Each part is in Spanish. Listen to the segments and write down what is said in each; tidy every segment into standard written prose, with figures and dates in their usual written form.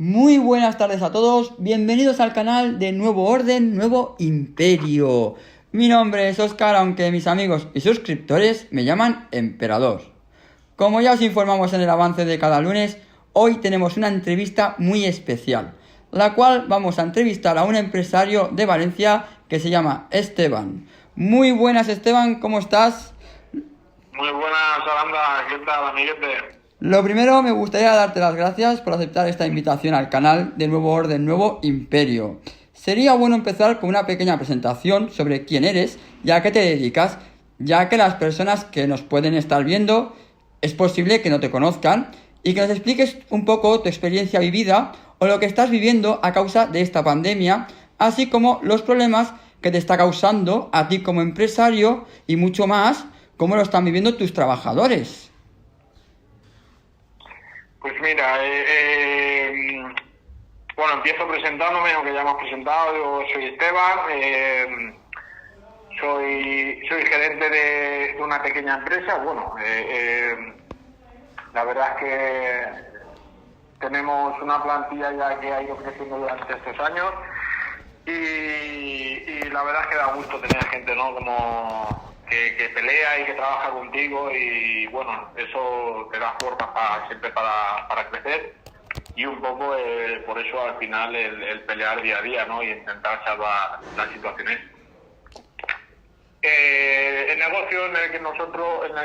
Muy buenas tardes a todos, bienvenidos al canal de Nuevo Orden, Nuevo Imperio. Mi nombre es Óscar, aunque mis amigos y suscriptores me llaman Emperador. Como ya os informamos en el avance de cada lunes, hoy tenemos una entrevista muy especial, la cual vamos a entrevistar a un empresario de Valencia que se llama Esteban. Muy buenas, Esteban, ¿cómo estás? Muy buenas, Aranda, ¿qué tal, amiguete? Lo primero, me gustaría darte las gracias por aceptar esta invitación al canal de Nuevo Orden, Nuevo Imperio. Sería bueno empezar con una pequeña presentación sobre quién eres y a qué te dedicas, ya que las personas que nos pueden estar viendo es posible que no te conozcan, y que nos expliques un poco tu experiencia vivida o lo que estás viviendo a causa de esta pandemia, así como los problemas que te está causando a ti como empresario y mucho más, cómo lo están viviendo tus trabajadores. Pues mira, bueno, empiezo presentándome, aunque ya hemos presentado. Yo soy Esteban, soy gerente de una pequeña empresa. Bueno, la verdad es que tenemos una plantilla ya que ha ido creciendo durante estos años y la verdad es que da gusto tener gente, ¿no?, como que pelea y que trabaja contigo, y bueno, eso te da fuerza siempre para crecer, y un poco por eso al final el pelear día a día, ¿no?, y intentar salvar las situaciones. El negocio en el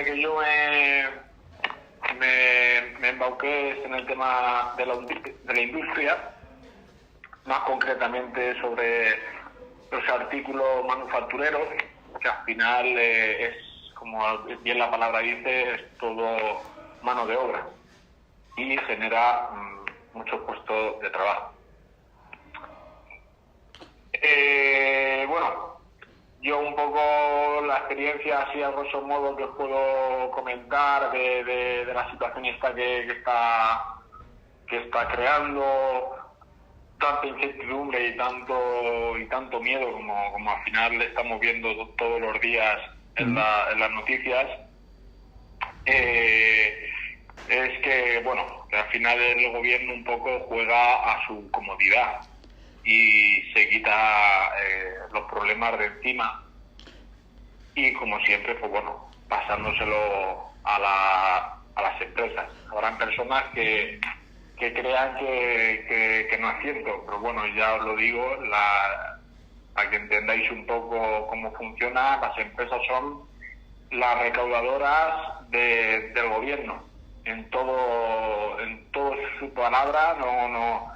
que yo me embauqué es en el tema de la industria, más concretamente sobre los artículos manufactureros, que al final es, como bien la palabra dice, es todo mano de obra y genera muchos puestos de trabajo. Bueno, yo un poco la experiencia así a grosso modo que os puedo comentar de la situación esta que está creando tanta incertidumbre y tanto miedo como al final estamos viendo todos los días en las noticias, es que, bueno, que al final el gobierno un poco juega a su comodidad y se quita los problemas de encima, y como siempre, pues bueno, pasándoselo a las empresas. Habrán personas que crean que no es cierto, pero bueno, ya os lo digo, para que entendáis un poco cómo funciona, las empresas son las recaudadoras del gobierno. En todo su palabra no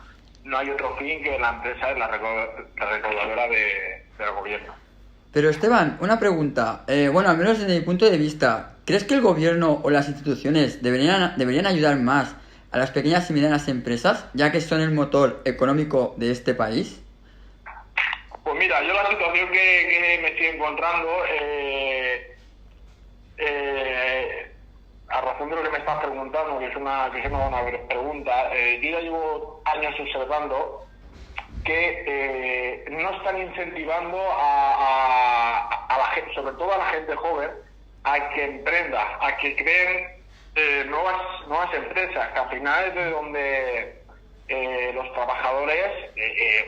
hay otro fin que la empresa es la recaudadora del gobierno. Pero Esteban, una pregunta, bueno, al menos desde mi punto de vista, ¿crees que el gobierno o las instituciones deberían ayudar más a las pequeñas y medianas empresas, ya que son el motor económico de este país? Pues mira, yo la situación que me estoy encontrando, a razón de lo que me estás preguntando, que es una buena pregunta, yo ya llevo años observando que no están incentivando a la gente, sobre todo a la gente joven, a que emprenda, a que creen nuevas empresas, que al final es de donde los trabajadores,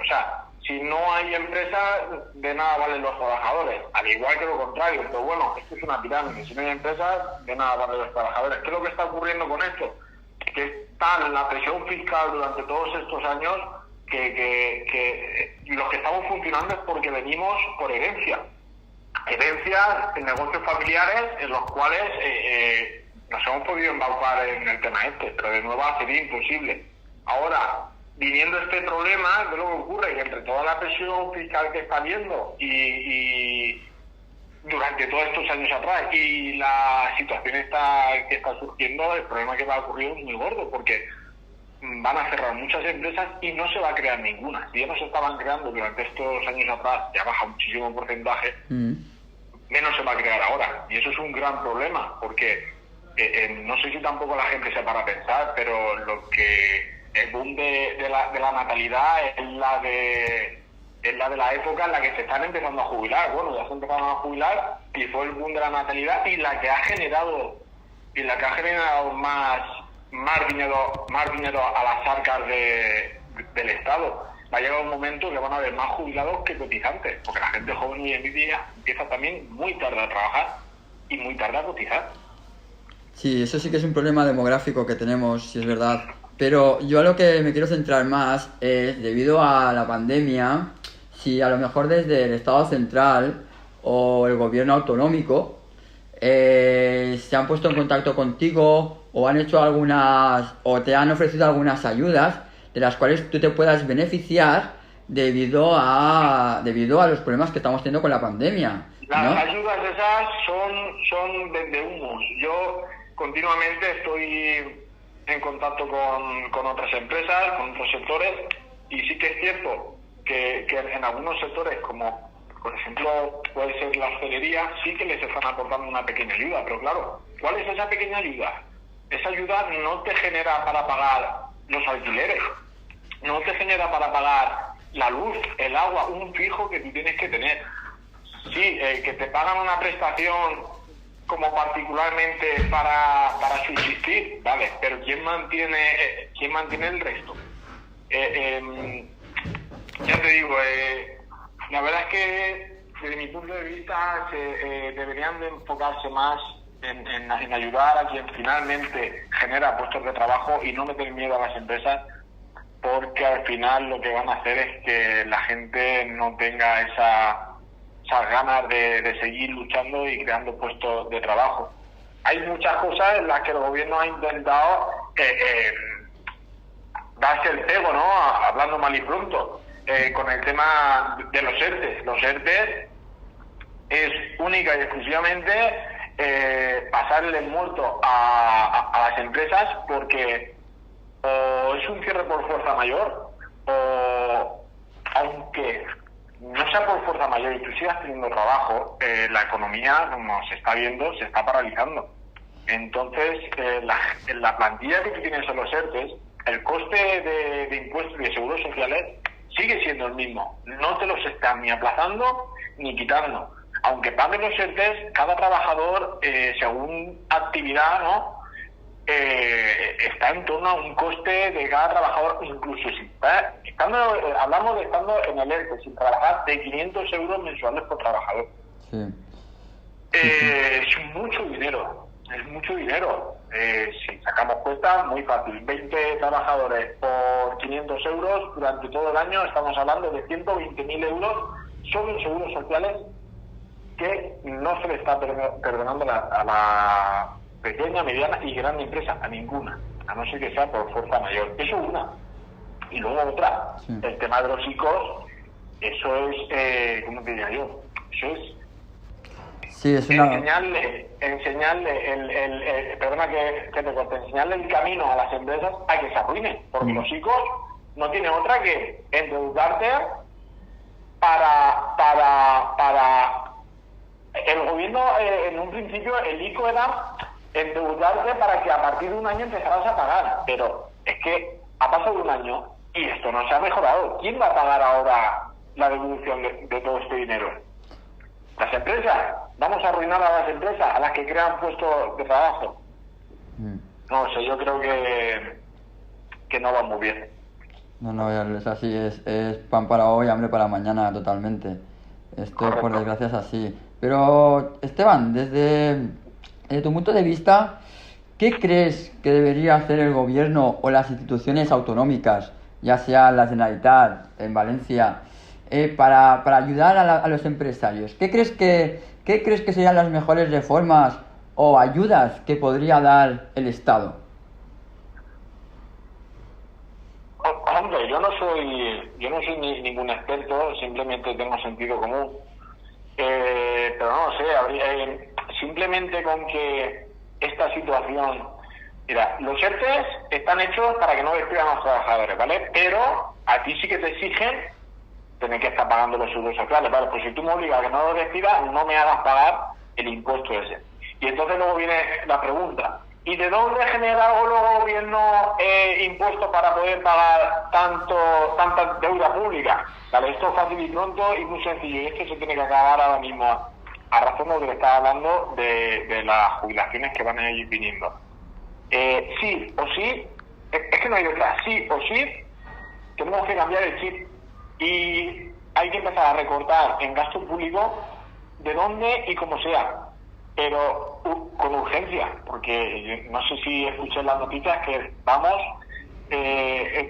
o sea, si no hay empresas, de nada valen los trabajadores, al igual que lo contrario. Pero bueno, esto es una pirámide: si no hay empresas, de nada valen los trabajadores. ¿Qué es lo que está ocurriendo con esto? Que está la presión fiscal durante todos estos años, que los que estamos funcionando es porque venimos por herencias en negocios familiares, en los cuales nos hemos podido embaucar en el tema pero de nuevo sería imposible. Ahora, viniendo este problema, ¿qué es lo que ocurre? Que entre toda la presión fiscal que está habiendo y durante todos estos años atrás, y la situación que está surgiendo, el problema que va a ocurrir es muy gordo, porque van a cerrar muchas empresas y no se va a crear ninguna. Si ya no se estaban creando durante estos años atrás, ya baja muchísimo el porcentaje, menos se va a crear ahora. Y eso es un gran problema, porque no sé si tampoco la gente se para a pensar, pero el boom de la natalidad es la de la época en la que se están empezando a jubilar. Bueno, ya se empezaron a jubilar y fue el boom de la natalidad, y la que ha generado más dinero a las arcas de Estado. Va a llegar un momento que van a haber más jubilados que cotizantes, porque la gente joven hoy en día empieza también muy tarde a trabajar y muy tarde a cotizar. Sí, eso sí que es un problema demográfico que tenemos, si es verdad. Pero yo a lo que me quiero centrar más es, debido a la pandemia, si a lo mejor desde el Estado central o el gobierno autonómico se han puesto en contacto contigo o han hecho algunas, o te han ofrecido algunas ayudas de las cuales tú te puedas beneficiar debido a los problemas que estamos teniendo con la pandemia, ¿no? Las ayudas esas son de humos. Yo continuamente estoy en contacto con otras empresas, con otros sectores, y sí que es cierto que en algunos sectores, como por ejemplo puede ser la hostelería, sí que les están aportando una pequeña ayuda, pero claro, ¿cuál es esa pequeña ayuda? Esa ayuda no te genera para pagar los alquileres, no te genera para pagar la luz, el agua, un fijo que tú tienes que tener. Sí, que te pagan una prestación como particularmente para subsistir, vale, pero ¿quién mantiene el resto? Ya te digo, la verdad es que desde mi punto de vista deberían de enfocarse más en ayudar a quien finalmente genera puestos de trabajo y no meter miedo a las empresas, porque al final lo que van a hacer es que la gente no tenga esas ganas de seguir luchando y creando puestos de trabajo. Hay muchas cosas en las que el gobierno ha intentado darse el pego, ¿no? Hablando mal y pronto, con el tema de los ERTE. Los ERTE es única y exclusivamente pasarle el muerto a las empresas, porque o es un cierre por fuerza mayor, o aunque no sea por fuerza mayor y tú sigas teniendo trabajo, la economía, como se está viendo, se está paralizando. Entonces, la plantilla que tú tienes en los ERTES, el coste de impuestos y de seguros sociales sigue siendo el mismo. No te los están ni aplazando ni quitando. Aunque paguen los ERTES, cada trabajador, según actividad, ¿no?, está en torno a un coste de cada trabajador, incluso si hablamos de estando en el ERTE sin trabajar, de 500 euros mensuales por trabajador. Sí. Es mucho dinero, si sacamos cuentas, muy fácil, 20 trabajadores por 500 euros durante todo el año, estamos hablando de 120.000 euros solo en seguros sociales que no se le está perdonando a la pequeña, mediana y gran empresa, a ninguna, a no ser que sea por fuerza mayor. Eso es una. Y luego otra, sí. El tema de los ICOs, eso es, ¿cómo te diría yo? Eso es, sí, es una... enseñarle perdona que te corte, enseñarle el camino a las empresas a que se arruinen, porque los ICOs no tienen otra que endeudarte para el gobierno. En un principio el ICO era endeudarte para que a partir de un año empezaras a pagar, pero es que ha pasado un año y esto no se ha mejorado. ¿Quién va a pagar ahora la devolución de todo este dinero? Las empresas. Vamos a arruinar a las empresas, a las que crean puestos de trabajo. No sé, yo creo que no va muy bien. No, es así, es pan para hoy, hambre para mañana, totalmente. Esto, correcto, por desgracia es así. Pero, Esteban, desde tu punto de vista, ¿qué crees que debería hacer el gobierno o las instituciones autonómicas, ya sea la Generalitat en Valencia, para ayudar a los empresarios? ¿Qué crees que serían las mejores reformas o ayudas que podría dar el Estado? Hombre, yo no soy ningún experto, simplemente tengo sentido común. Pero no sé, simplemente con que esta situación... Mira, los ERTES están hechos para que no despidan a los trabajadores, ¿vale? Pero a ti sí que te exigen tener que estar pagando los seguros sociales, ¿vale? Pues si tú me obligas a que no los despidas, no me hagas pagar el impuesto ese. Y entonces luego viene la pregunta, ¿y de dónde genera el gobierno impuestos para poder pagar tanta deuda pública? Vale, esto es fácil y pronto y muy sencillo, y esto se tiene que acabar ahora mismo, a razón de lo que le estaba hablando de las jubilaciones que van a ir viniendo. Sí o sí, es que no hay otra, sí o sí, tenemos que cambiar el chip y hay que empezar a recortar en gasto público de dónde y como sea, pero con urgencia, porque no sé si escuché las noticias que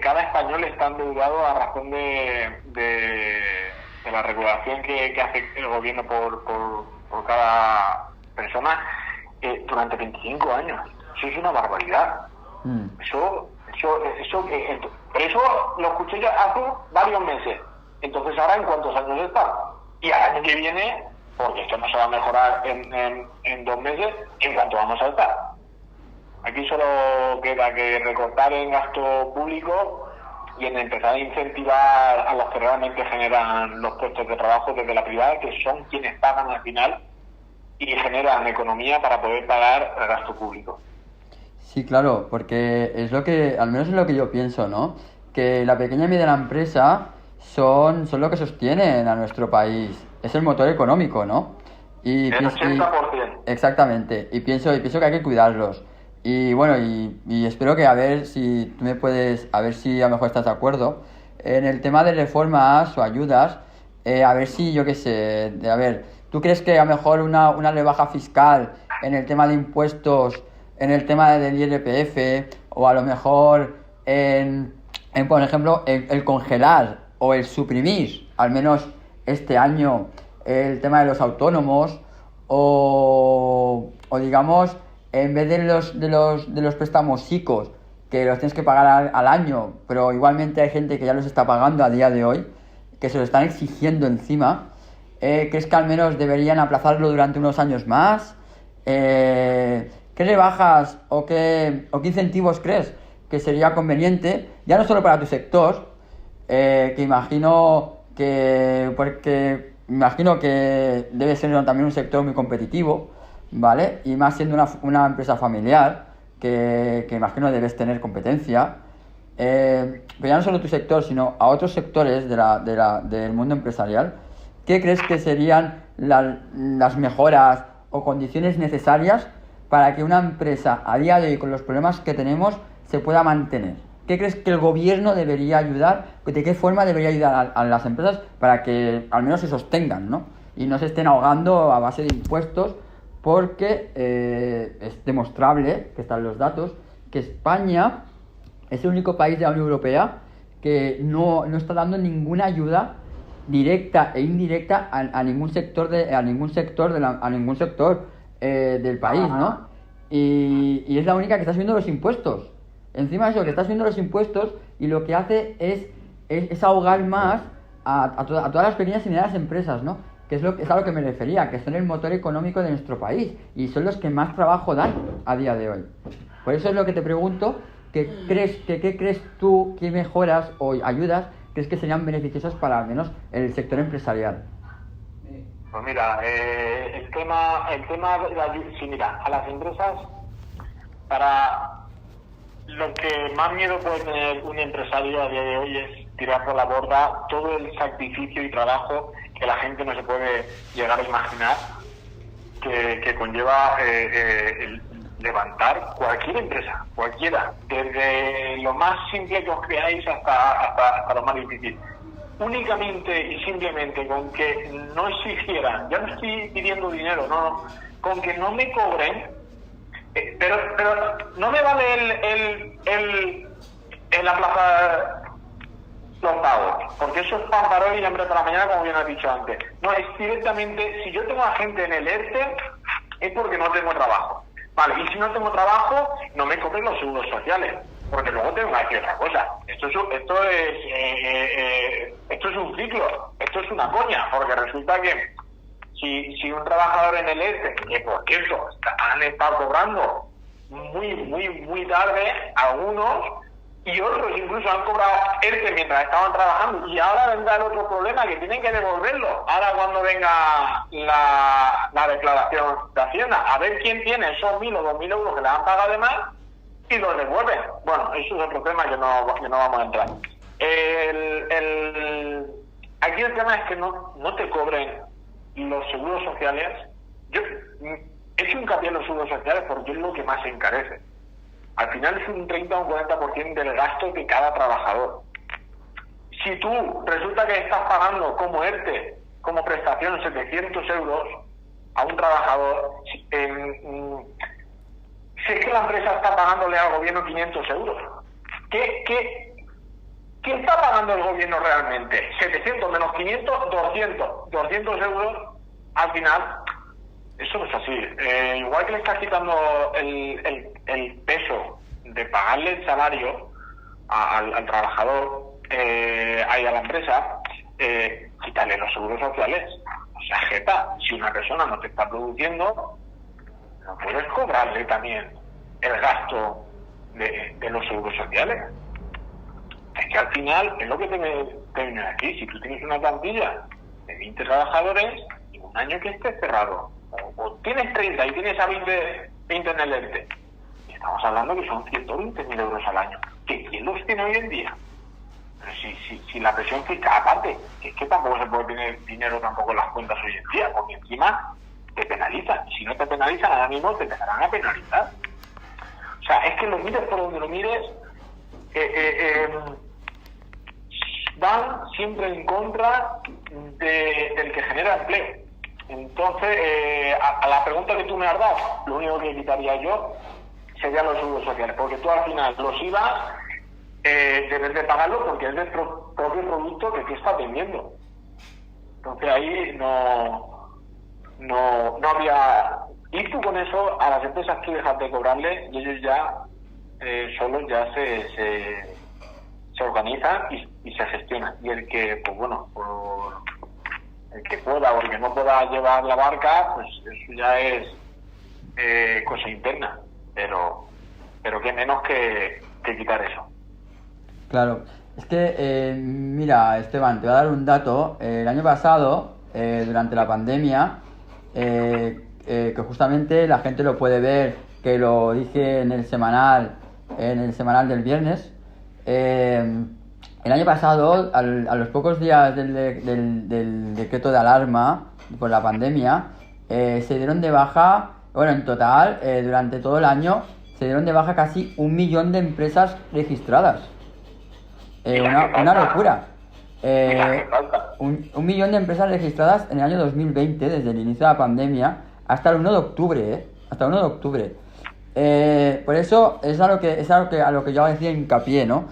cada español está endeudado a razón de la regulación que hace el gobierno por cada persona durante 25 años. Eso es una barbaridad. Eso por eso lo escuché yo hace varios meses. Entonces, ¿ahora en cuántos años está? Y al año que viene, porque esto no se va a mejorar en 2 meses, ¿en cuánto vamos a estar? Aquí solo queda que recortar en gasto público y en empezar a incentivar a los que realmente generan los puestos de trabajo desde la privada, que son quienes pagan al final y generan economía para poder pagar el gasto público. Sí, claro, porque es lo que, al menos es lo que yo pienso, ¿no? Que la pequeña y mediana empresa son lo que sostienen a nuestro país. Es el motor económico, ¿no? El 80%. Exactamente. Y pienso que hay que cuidarlos. Y bueno, y espero que a ver si tú me puedes, a ver si a lo mejor estás de acuerdo en el tema de reformas o ayudas, a ver si, yo qué sé, a ver, ¿tú crees que a lo mejor una rebaja fiscal en el tema de impuestos, en el tema del IRPF, o a lo mejor por ejemplo, el congelar o el suprimir, al menos este año, el tema de los autónomos, o digamos, en vez de los préstamos ICOs, que los tienes que pagar al año, pero igualmente hay gente que ya los está pagando a día de hoy, que se lo están exigiendo encima, ¿crees que al menos deberían aplazarlo durante unos años más? ¿Qué rebajas o qué incentivos crees que sería conveniente, ya no solo para tu sector, que imagino que debe ser también un sector muy competitivo, ¿vale? Y más siendo una empresa familiar, que imagino debes tener competencia, pero ya no solo tu sector, sino a otros sectores del mundo empresarial. ¿Qué crees que serían las mejoras o condiciones necesarias para que una empresa a día de hoy, con los problemas que tenemos, se pueda mantener? ¿Qué crees que el gobierno debería ayudar? ¿De qué forma debería ayudar a las empresas para que al menos se sostengan, ¿no? Y no se estén ahogando a base de impuestos, porque es demostrable, que están los datos, que España es el único país de la Unión Europea que no está dando ninguna ayuda directa e indirecta a ningún sector del país, ¿no? Y es la única que está subiendo los impuestos. Encima de eso, que está subiendo los impuestos, y lo que hace es ahogar más a todas las pequeñas y medianas empresas, ¿no? Que es a lo que me refería, que son el motor económico de nuestro país y son los que más trabajo dan a día de hoy. Por eso es lo que te pregunto, ¿qué crees tú, qué mejoras o ayudas crees que serían beneficiosas para al menos el sector empresarial? Pues mira, el tema de la ayuda, sí, mira, a las empresas, para lo que más miedo puede tener un empresario a día de hoy es tirar por la borda todo el sacrificio y trabajo que la gente no se puede llegar a imaginar que conlleva el levantar cualquier empresa, cualquiera, desde lo más simple que os creáis hasta lo más difícil. Únicamente y simplemente con que no exigieran, ya no estoy pidiendo dinero, no, con que no me cobren, pero no me vale el aplazar los pagos, porque eso es pan para hoy y hambre para la mañana, como bien has dicho antes. No, es directamente, si yo tengo a gente en el ERTE, es porque no tengo trabajo. Vale, y si no tengo trabajo, no me cobren los seguros sociales, porque luego tengo que hacer otra cosa. Esto es un ciclo, esto es una coña, porque resulta que si un trabajador en el ERTE, que por cierto han estado cobrando muy tarde, algunos, y otros incluso han cobrado ERTE mientras estaban trabajando, y ahora vendrá el otro problema, que tienen que devolverlo ahora cuando venga la declaración de Hacienda, a ver quién tiene esos 1.000 o 2.000 euros que le han pagado de más y los devuelven. Bueno, eso es otro tema que no vamos a entrar. Aquí el tema es que no te cobren los seguros sociales. Yo he hecho hincapié en los seguros sociales porque es lo que más se encarece. Al final es un 30 o un 40% del gasto de cada trabajador. Si tú resulta que estás pagando como ERTE, como prestación, 700 euros a un trabajador, si es que la empresa está pagándole al gobierno 500 euros, ¿qué está pagando el gobierno realmente? 700 menos 500, 200 euros, al final, eso no es así. Igual que le estás quitando el peso de pagarle el salario al trabajador, ahí a la empresa, quitarle los seguros sociales. O sea, jeta, si una persona no te está produciendo, no puedes cobrarle también el gasto de los seguros sociales. Es que al final es lo que te viene aquí. Si tú tienes una plantilla de 20 trabajadores y un año que esté cerrado, o tienes 30 y tienes a 20 en el ERTE, y estamos hablando que son 120.000 euros al año. ¿Que quién los tiene hoy en día? Pero si la presión fiscal, aparte, es que tampoco se puede tener dinero tampoco en las cuentas hoy en día, porque encima te penalizan. Y si no te penalizan, ahora mismo te empezarán a penalizar. O sea, es que lo mires por donde lo mires, van siempre en contra del que genera empleo. Entonces, a la pregunta que tú me has dado, lo único que quitaría yo serían los seguros sociales, porque tú al final los IVA debes de pagarlo porque es del propio producto que tú estás vendiendo. Entonces ahí no habría... Y tú con eso, a las empresas tú dejas de cobrarle y ellos ya solos ya se organizan y se gestionan. Y el que, pues bueno, el que pueda o el que no pueda llevar la barca, pues eso ya es cosa interna. Pero que menos que quitar eso. Claro, es que, mira, Esteban, te voy a dar un dato. El año pasado, durante la pandemia, que justamente la gente lo puede ver, que lo dije en el semanal del viernes. El año pasado, a los pocos días del decreto de alarma por la pandemia, se dieron de baja, bueno, en total, durante todo el año, se dieron de baja casi 1 millón de empresas registradas. Una locura. Un millón de empresas registradas en el año 2020, desde el inicio de la pandemia, hasta el 1 de octubre, hasta el 1 de octubre. Por eso es a lo que yo decía hincapié, ¿no?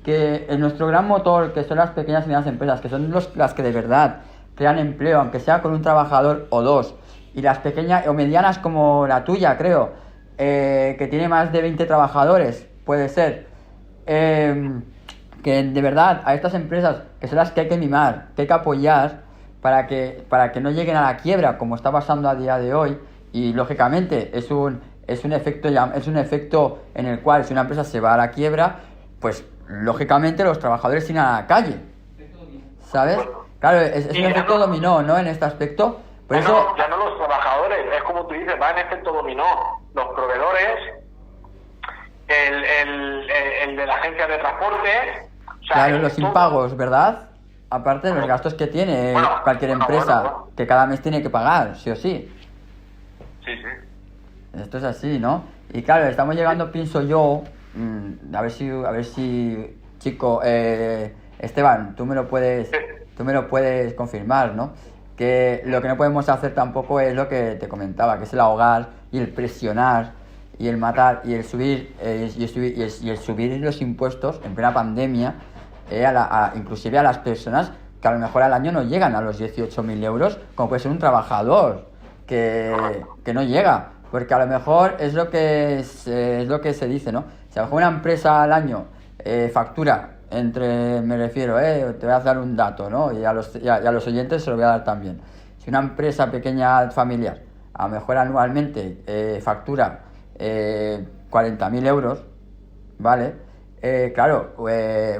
Que en nuestro gran motor, que son las pequeñas y medianas empresas, que son las que de verdad crean empleo, aunque sea con un trabajador o dos, y las pequeñas o medianas como la tuya, creo, que tiene más de 20 trabajadores, puede ser, que de verdad a estas empresas, que son las que hay que mimar, que hay que apoyar para que no lleguen a la quiebra, como está pasando a día de hoy, y lógicamente es un efecto en el cual si una empresa se va a la quiebra, pues lógicamente los trabajadores se irán a la calle, ¿sabes? Claro, es un efecto dominó, ¿no? En este aspecto. Por eso... ya no los trabajadores, es como tú dices, va en efecto dominó. Los proveedores, el de la agencia de transporte... O sea, claro, los impagos, ¿verdad? Aparte de los gastos que tiene cualquier empresa, que cada mes tiene que pagar, sí o sí. Sí, sí. Esto es así, ¿no? Y claro, estamos llegando, pienso yo, a ver si chico, Esteban, tú me lo puedes confirmar, ¿no? Que lo que no podemos hacer tampoco es lo que te comentaba, que es el ahogar y el presionar y el matar y el subir y el subir los impuestos en plena pandemia, inclusive a las personas que a lo mejor al año no llegan a los 18.000 euros, como puede ser un trabajador que no llega, porque a lo mejor es lo que se dice, ¿no? Si a lo mejor una empresa al año factura me refiero, te voy a dar un dato, ¿no? Y a los oyentes se lo voy a dar también. Si una empresa pequeña familiar a lo mejor anualmente factura 40.000 euros, ¿vale? Claro,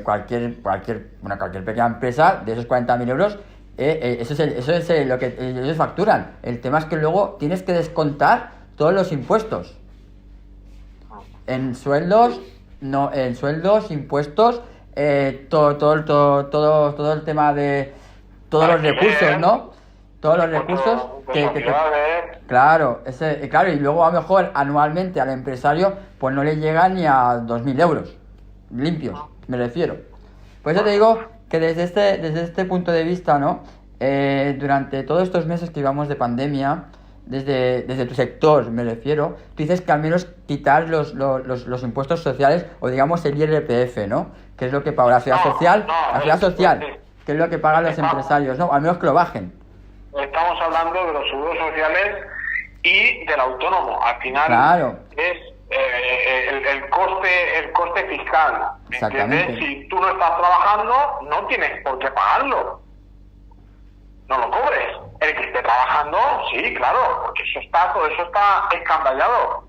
cualquier pequeña empresa de esos 40.000 euros, eso es lo que ellos facturan. El tema es que luego tienes que descontar todos los impuestos. En sueldos, impuestos, todo el tema de todos los recursos, ¿no? Todos los recursos claro, y luego a lo mejor anualmente al empresario pues no le llega ni a 2.000 euros limpios, me refiero. Por eso te digo que desde este punto de vista, ¿no? Durante todos estos meses que llevamos de pandemia, desde tu sector me refiero, tú dices que al menos quitar los impuestos sociales o digamos el IRPF, ¿no? Que es lo que paga la seguridad social, que es lo que pagan los empresarios, ¿no? Al menos que lo bajen. Estamos hablando de los seguros sociales y del autónomo. Al final claro. Es el coste fiscal. ¿Entiendes? Si tú no estás trabajando, no tienes por qué pagarlo. No lo cobres. El que esté trabajando, sí, claro, porque todo eso está escandallado.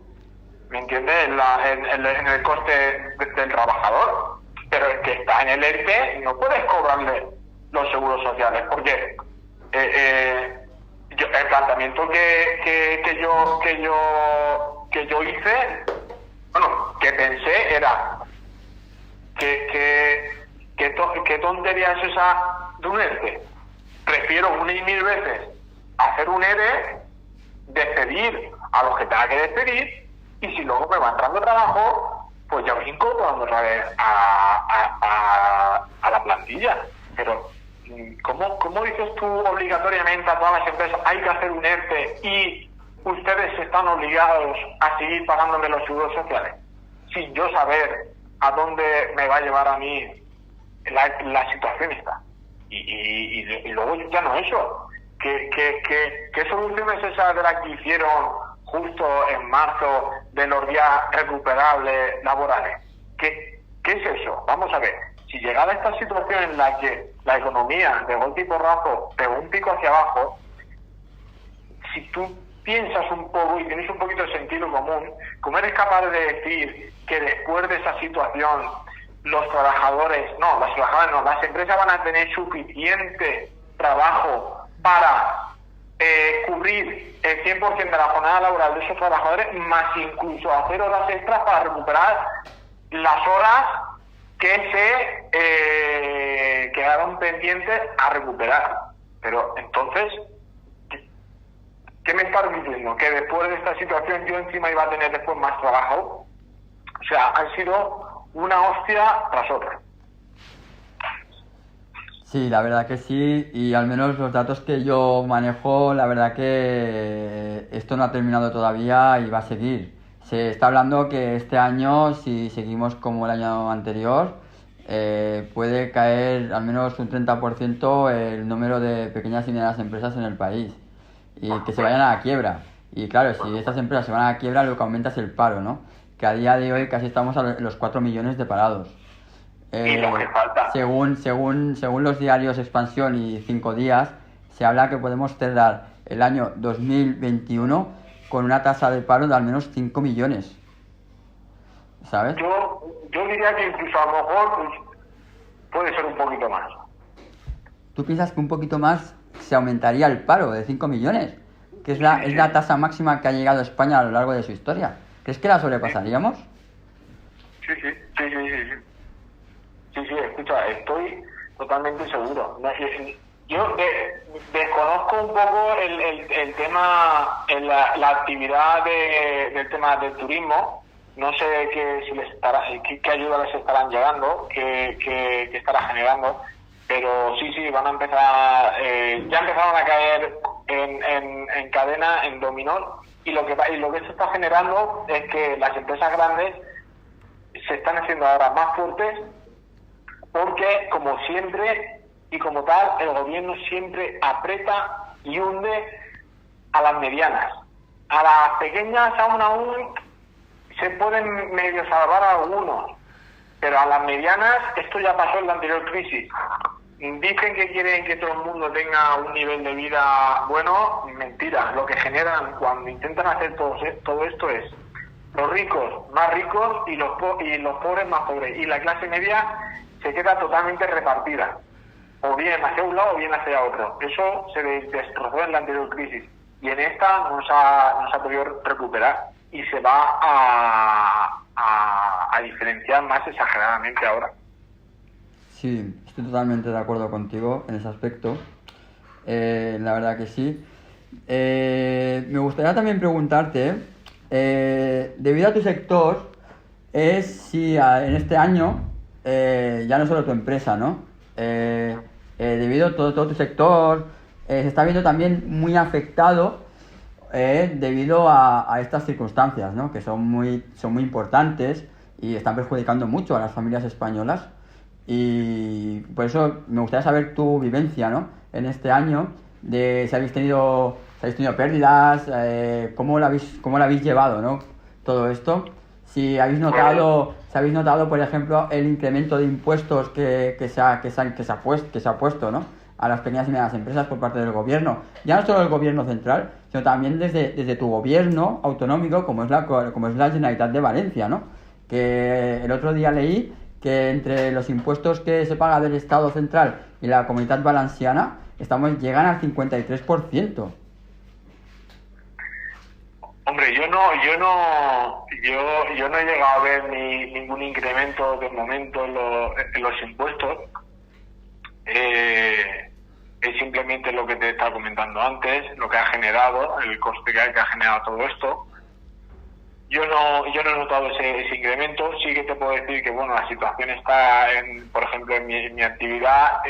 ¿Me entiendes? En el coste del trabajador. Pero el que está en el ERTE no puedes cobrarle los seguros sociales, porque el planteamiento que yo hice, bueno, que pensé era ¿qué tontería es esa de un ERTE? Prefiero una y mil veces hacer un ERE, despedir a los que tenga que despedir, y si luego me va entrando trabajo, pues ya me incorporando otra vez a la plantilla. Pero ¿cómo dices tú obligatoriamente a todas las empresas hay que hacer un ERTE y ustedes están obligados a seguir pagándome los seguros sociales sin yo saber a dónde me va a llevar a mí la situación esta? Y luego ya no eso. ¿Qué solución es esa de la que hicieron justo en marzo de los días recuperables laborales? ¿Qué es eso? Vamos a ver. Si llegara a esta situación en la que la economía de golpe y porrazo pegó un pico hacia abajo, si tú piensas un poco y tienes un poquito de sentido común, ¿cómo eres capaz de decir que después de esa situación las empresas van a tener suficiente trabajo para cubrir el 100% de la jornada laboral de esos trabajadores, más incluso hacer horas extras para recuperar las horas que se quedaron pendientes a recuperar? Pero entonces, ¿qué me estás diciendo? ¿Que después de esta situación yo encima iba a tener después más trabajo? O sea, han sido una hostia tras otra. Sí, la verdad que sí, y al menos los datos que yo manejo, la verdad que esto no ha terminado todavía y va a seguir. Se está hablando que este año, si seguimos como el año anterior, puede caer al menos un 30% el número de pequeñas y medianas empresas en el país y que se vayan a la quiebra. Y claro, si estas empresas se van a la quiebra, lo que aumenta es el paro, ¿no? Que a día de hoy casi estamos a los 4 millones de parados. Y lo que falta. Según los diarios Expansión y 5 días, se habla que podemos cerrar el año 2021 con una tasa de paro de al menos 5 millones. ¿Sabes? Yo diría que incluso a lo mejor pues, puede ser un poquito más. ¿Tú piensas que un poquito más se aumentaría el paro de 5 millones? Que es la tasa máxima que ha llegado a España a lo largo de su historia. ¿Crees que la sobrepasaríamos? Sí, escucha, estoy totalmente seguro. Yo desconozco un poco el tema, la actividad del tema del turismo. No sé qué ayuda les estarán llegando, qué estará generando, pero sí, van a empezar, ya empezaron a caer en cadena, en dominó, y lo que se está generando es que las empresas grandes se están haciendo ahora más fuertes, porque como siempre y como tal el gobierno siempre aprieta y hunde a las medianas. A las pequeñas aún se pueden medio salvar a algunos, pero a las medianas esto ya pasó en la anterior crisis. Dicen que quieren que todo el mundo tenga un nivel de vida bueno, mentira. Lo que generan cuando intentan hacer todo esto es los ricos más ricos y los pobres más pobres, y la clase media se queda totalmente repartida, o bien hacia un lado o bien hacia otro. Eso se destrozó en la anterior crisis y en esta no se ha podido recuperar, y se va a diferenciar más exageradamente ahora. Sí, estoy totalmente de acuerdo contigo en ese aspecto. La verdad que sí. Me gustaría también preguntarte, debido a tu sector, es si en este año, ya no solo tu empresa, ¿no? debido a todo tu sector se está viendo también muy afectado debido a estas circunstancias, ¿no? Que son muy importantes y están perjudicando mucho a las familias españolas. Y por eso me gustaría saber tu vivencia, ¿no? En este año, de si habéis tenido pérdidas, cómo lo habéis llevado, ¿no? Todo esto. Si habéis notado, por ejemplo, el incremento de impuestos que se ha puesto, ¿no? A las pequeñas y medianas empresas por parte del gobierno. Ya no solo del gobierno central, sino también desde tu gobierno autonómico, como es la Generalitat de Valencia, ¿no? Que el otro día leí que entre los impuestos que se paga del Estado central y la Comunitat Valenciana llegan al 53%. Hombre, yo no he llegado a ver ningún incremento de momento en los impuestos. Es simplemente lo que te estaba comentando antes, lo que ha generado, el coste que ha generado todo esto. Yo no he notado ese incremento. Sí que te puedo decir que, bueno, la situación está, por ejemplo, en mi actividad.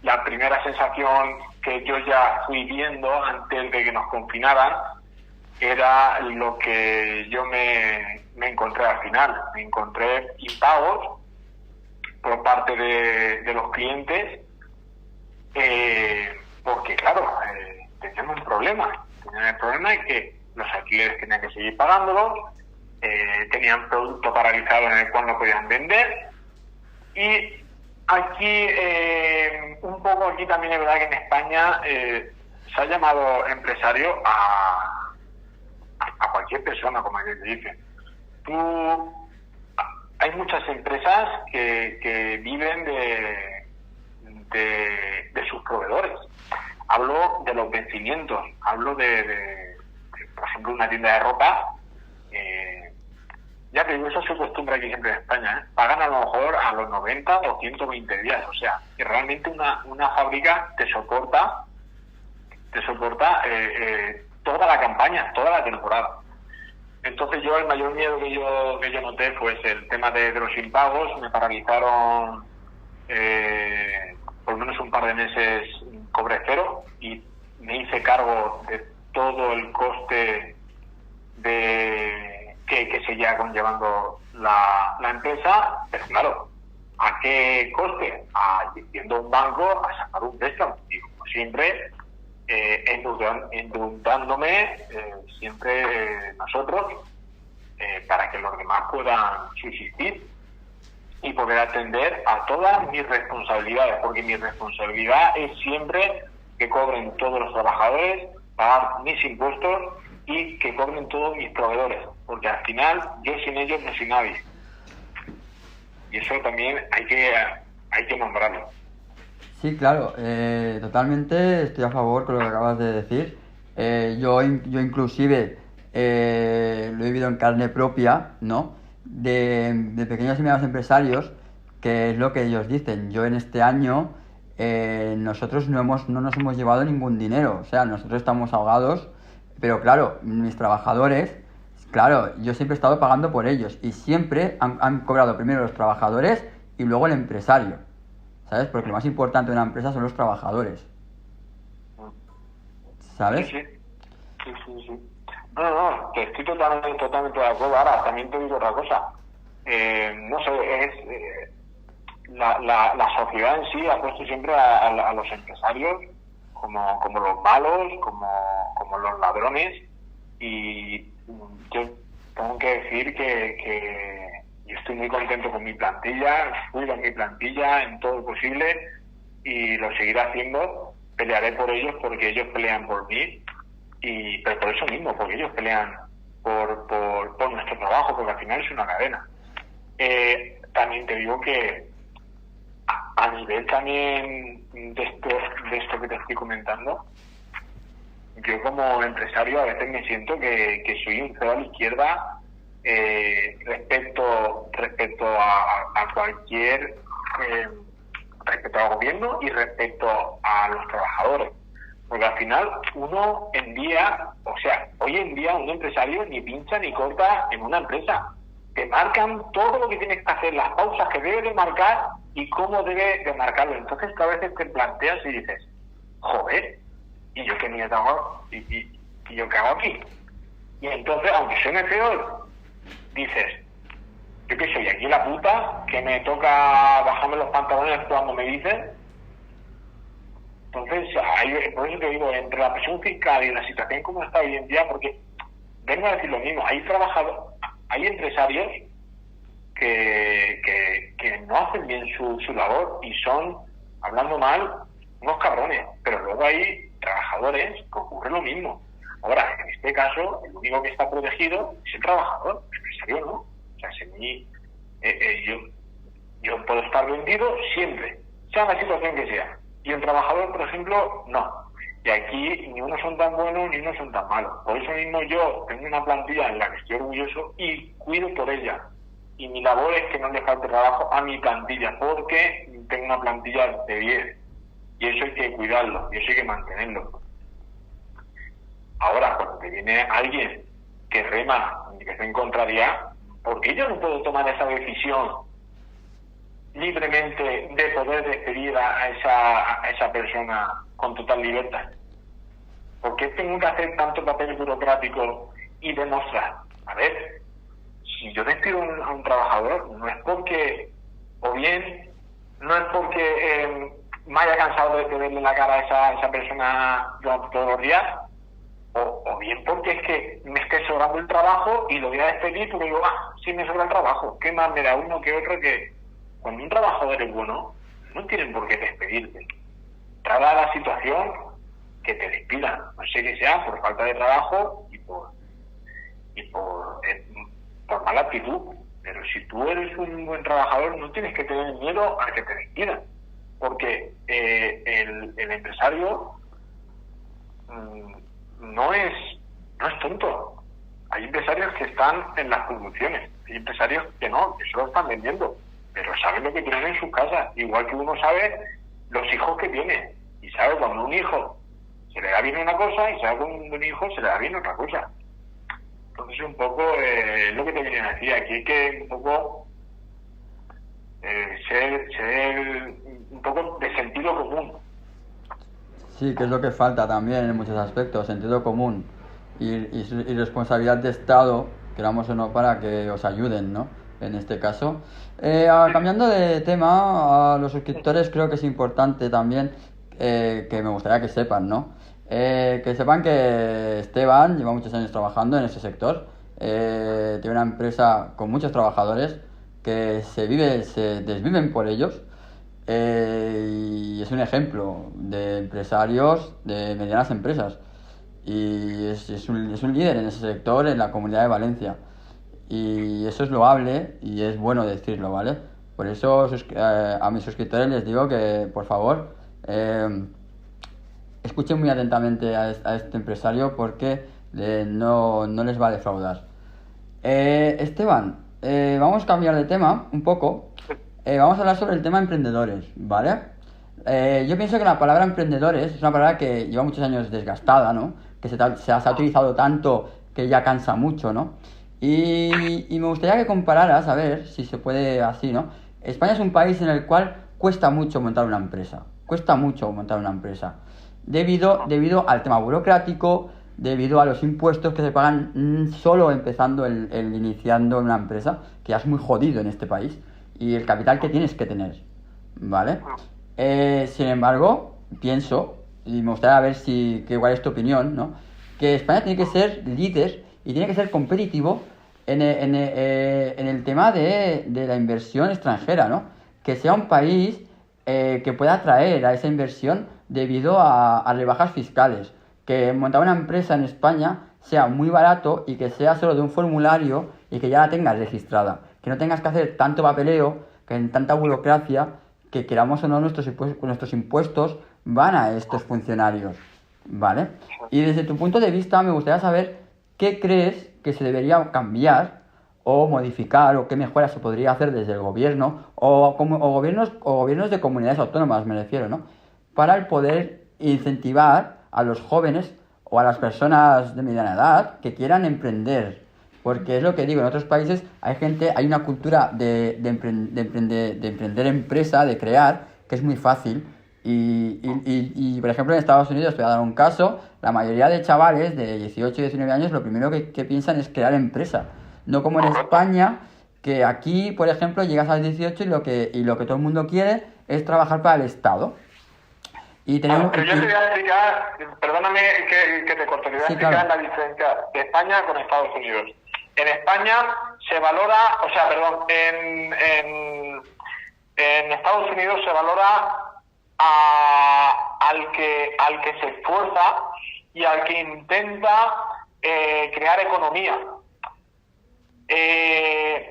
La primera sensación que yo ya fui viendo antes de que nos confinaran era lo que yo me encontré al final. Me encontré impagos por parte de los clientes, porque, claro, teníamos un problema. Tenían el problema de que los alquileres tenían que seguir pagándolos, tenían producto paralizado en el cual no podían vender. Y aquí, un poco aquí también es verdad que en España se ha llamado empresario a cualquier persona, como aquí te dicen. Hay muchas empresas que viven de sus proveedores. Hablo de los vencimientos, hablo de por ejemplo, una tienda de ropa. Ya te digo, eso se acostumbra aquí siempre en España, pagan a lo mejor a los 90 o 120 días, o sea, que realmente una fábrica te soporta toda la campaña, toda la temporada. Entonces el mayor miedo que yo noté fue el tema de los impagos. Me paralizaron por lo menos un par de meses cobre cero y me hice cargo de todo el coste que seguía conllevando la empresa. Pero claro, ¿a qué coste? Yendo a un banco a sacar un préstamo. Y como siempre, endeudándome siempre nosotros, para que los demás puedan subsistir y poder atender a todas mis responsabilidades, porque mi responsabilidad es siempre que cobren todos los trabajadores, pagar mis impuestos y que cobren todos mis proveedores, porque al final yo sin ellos no soy nadie. Y eso también hay que nombrarlo. Sí, claro, totalmente estoy a favor con lo que acabas de decir. Yo inclusive lo he vivido en carne propia, ¿no? De pequeños y medianos empresarios, que es lo que ellos dicen. Yo en este año nosotros no nos hemos llevado ningún dinero, o sea, nosotros estamos ahogados, pero claro, mis trabajadores, claro, yo siempre he estado pagando por ellos y siempre han cobrado primero los trabajadores y luego el empresario, ¿sabes? Porque lo más importante de una empresa son los trabajadores, ¿sabes? Sí. No, que estoy totalmente de acuerdo. Ahora, también te digo otra cosa. No sé, la sociedad en sí ha puesto siempre a los empresarios como los malos, como los ladrones, y yo tengo que decir que yo estoy muy contento con mi plantilla, cuido mi plantilla en todo lo posible y lo seguiré haciendo. Pelearé por ellos porque ellos pelean por mí, pero por eso mismo, porque ellos pelean por nuestro trabajo, porque al final es una cadena. También te digo que a nivel también de esto que te estoy comentando, yo como empresario a veces me siento que soy un cero a la izquierda respecto a cualquier respecto al gobierno y respecto a los trabajadores, porque al final hoy en día un empresario ni pincha ni corta en una empresa. Te marcan todo lo que tienes que hacer, las pausas que debes de marcar, y cómo debe de marcarlo. Entonces tú a veces te planteas y dices, joder, ¿y yo qué mierda hago? ¿Y yo qué hago aquí? Y entonces, aunque suene peor, dices, yo qué soy aquí la puta, que me toca bajarme los pantalones cuando me dicen. Entonces, por eso te digo, entre la presión fiscal y la situación como está hoy en día, porque vengo a decir lo mismo, hay empresarios que no hacen bien su labor y son, hablando mal, unos cabrones, pero luego hay trabajadores que ocurre lo mismo. Ahora, en este caso, el único que está protegido es el trabajador, el empresario no. O sea, yo puedo estar vendido siempre, sea la situación que sea. Y el trabajador, por ejemplo, no. Y aquí ni unos son tan buenos ni unos son tan malos. Por eso mismo yo tengo una plantilla en la que estoy orgulloso y cuido por ella. Y mi labor es que no le falte trabajo a mi plantilla, porque tengo una plantilla de 10. Y eso hay que cuidarlo, y eso hay que mantenerlo. Ahora, cuando te viene alguien que rema y que está en contraria, ¿por qué yo no puedo tomar esa decisión libremente de poder despedir a esa persona con total libertad? ¿Por qué tengo que hacer tanto papel burocrático y demostrar? A ver, si yo despido a un trabajador, no es porque, o bien, no es porque me haya cansado de verle la cara a esa persona todos los días, o bien porque es que me esté sobrando el trabajo y lo voy a despedir porque digo, sí me sobra el trabajo, ¿qué más me da uno que otro? Que cuando un trabajador es bueno, no tienen por qué despedirte. Dada la situación, que te despidan, no sé que sea por falta de trabajo y por mala actitud. Pero si tú eres un buen trabajador, no tienes que tener miedo a que te despidan, porque el empresario no es tonto. Hay empresarios que están en las producciones, hay empresarios que no, que solo están vendiendo, pero saben lo que tienen en sus casas, igual que uno sabe los hijos que tiene, y sabe cuando un hijo se le da bien una cosa y sabe cuando un hijo se le da bien otra cosa. Entonces un poco es lo que te viene a decir, aquí hay que un poco ser un poco de sentido común. Sí, que es lo que falta también en muchos aspectos, sentido común y responsabilidad de Estado, queramos o no, para que os ayuden, ¿no? En este caso. Cambiando de tema, a los suscriptores creo que es importante también que me gustaría que sepan, ¿no? Que sepan que Esteban lleva muchos años trabajando en este sector, tiene una empresa con muchos trabajadores que se desviven por ellos. Y es un ejemplo de empresarios de medianas empresas y es un líder en ese sector en la Comunidad de Valencia, y eso es loable y es bueno decirlo, ¿vale? Por eso a mis suscriptores les digo que por favor escuchen muy atentamente a este empresario, porque no les va a defraudar. Esteban, vamos a cambiar de tema un poco. Vamos a hablar sobre el tema emprendedores, ¿vale? Yo pienso que la palabra emprendedores es una palabra que lleva muchos años desgastada, ¿no? Que se ha utilizado tanto que ya cansa mucho, ¿no? Y me gustaría que compararas, a ver si se puede así, ¿no? España es un país en el cual cuesta mucho montar una empresa. Debido al tema burocrático, debido a los impuestos que se pagan solo empezando iniciando una empresa, que ya es muy jodido en este país, y el capital que tienes que tener, ¿vale? Sin embargo, pienso, y me gustaría ver cuál es tu opinión, ¿no? Que España tiene que ser líder y tiene que ser competitivo en el tema de la inversión extranjera, ¿no? Que sea un país que pueda atraer a esa inversión debido a rebajas fiscales. Que montar una empresa en España sea muy barato y que sea solo de un formulario y que ya la tengas registrada. Que no tengas que hacer tanto papeleo, que en tanta burocracia, que queramos o no nuestros impuestos van a estos funcionarios, ¿vale? Y desde tu punto de vista me gustaría saber qué crees que se debería cambiar o modificar, o qué mejoras se podría hacer desde el gobierno o gobiernos de comunidades autónomas, me refiero, ¿no? Para el poder incentivar a los jóvenes o a las personas de mediana edad que quieran emprender Porque es lo que digo, en otros países hay una cultura de emprender empresa, de crear, que es muy fácil. Por ejemplo, en Estados Unidos, te voy a dar un caso, la mayoría de chavales de 18 y 19 años lo primero que piensan es crear empresa. No como en España, que aquí, por ejemplo, llegas a los 18 y lo que todo el mundo quiere es trabajar para el Estado. Y tenemos... Pero yo te voy a explicar, perdóname que te corte, te voy a explicar la diferencia de España con Estados Unidos. En España se valora, en Estados Unidos se valora al que se esfuerza y al que intenta crear economía.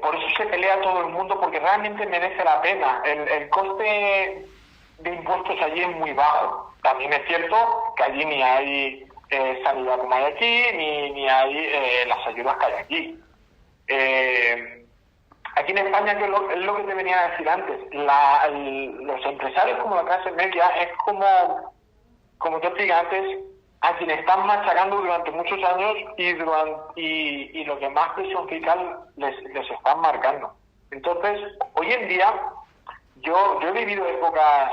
Por eso se pelea todo el mundo, porque realmente merece la pena. El coste de impuestos allí es muy bajo. También es cierto que allí ni hay sanidad como hay aquí, ni hay las ayudas que hay aquí. Aquí en España, que es lo que te venía a decir antes, los empresarios como la clase media es como te expliqué antes, a quienes están machacando durante muchos años y lo que más presión fiscal les están marcando. Entonces, hoy en día, yo he vivido épocas,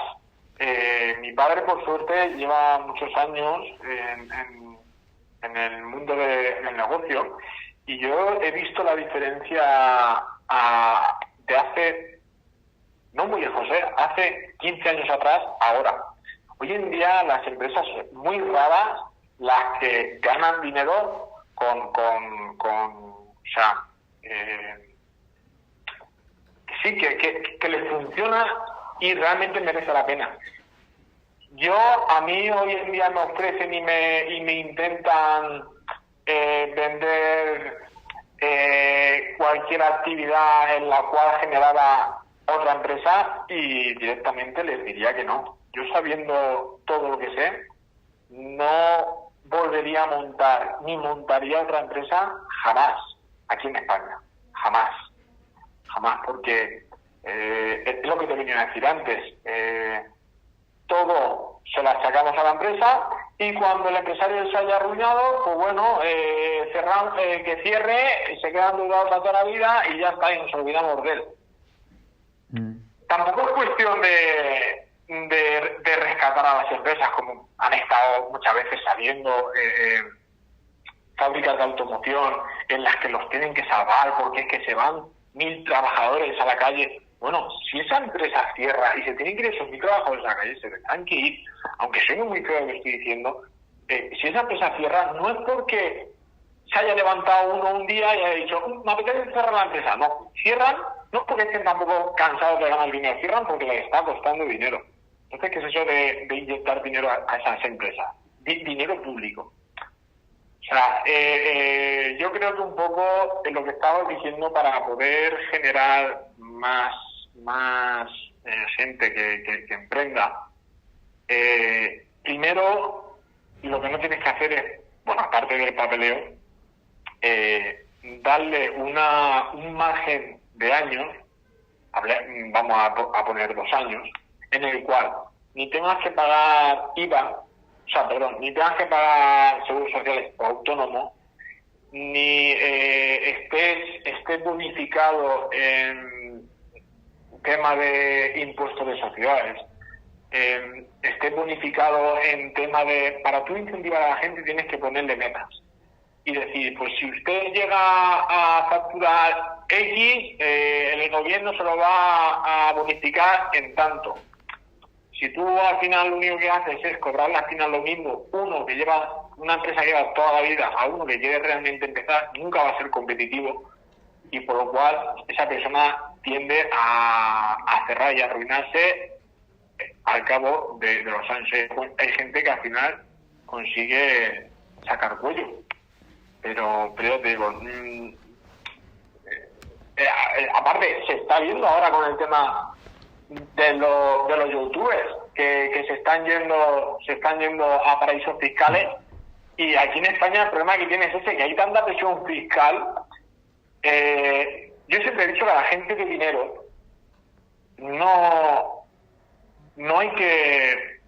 mi padre por suerte lleva muchos años en el mundo del negocio, y yo he visto la diferencia de hace, no muy lejos, hace 15 años atrás, ahora. Hoy en día las empresas son muy raras las que ganan dinero que les funciona y realmente merece la pena. A mí hoy en día me ofrecen y me intentan vender cualquier actividad en la cual generara otra empresa, y directamente les diría que no. Yo, sabiendo todo lo que sé, no volvería a montar ni montaría otra empresa jamás aquí en España, jamás, porque es lo que te venía a decir antes. Todo se la sacamos a la empresa, y cuando el empresario se haya arruinado, pues bueno, que cierre, y se queda endeudado para toda la vida y ya está, y nos olvidamos de él. Tampoco es cuestión de rescatar a las empresas, como han estado muchas veces saliendo fábricas de automoción en las que los tienen que salvar porque es que se van 1.000 trabajadores a la calle. Bueno, si esa empresa cierra y se tienen que ir esos 1.000 trabajadores a la calle, se tendrán que ir, aunque suene muy feo lo que estoy diciendo. Si esa empresa cierra, no es porque se haya levantado uno un día y haya dicho, me apetece cerrar la empresa. No, cierran, no porque estén tampoco cansados de ganar dinero, cierran porque les está costando dinero. Entonces, ¿qué es eso de inyectar dinero a esas empresas? Dinero público. O sea, yo creo que un poco en lo que estaba diciendo, para poder generar más gente que emprenda, primero, lo que no tienes que hacer es, bueno, aparte del papeleo, darle un margen de años, vamos a poner 2 años, en el cual ni tengas que pagar IVA, ni tengas que pagar seguros sociales o autónomo, ni estés bonificado en tema de impuestos de sociedades, estés bonificado en tema de... Para tú incentivar a la gente tienes que ponerle metas y decir, pues si usted llega a facturar X, el gobierno se lo va a bonificar en tanto. Si tú al final lo único que haces es cobrarle al final lo mismo, una empresa que lleva toda la vida, a uno que quiere realmente empezar, nunca va a ser competitivo, y por lo cual esa persona tiende a cerrar y a arruinarse al cabo de los años. Hay gente que al final consigue sacar cuello, pero yo te digo, aparte se está viendo ahora con el tema de los youtubers que se están yendo a paraísos fiscales, y aquí en España el problema que tiene es ese, que hay tanta presión fiscal. Yo siempre he dicho que a la gente de dinero no hay que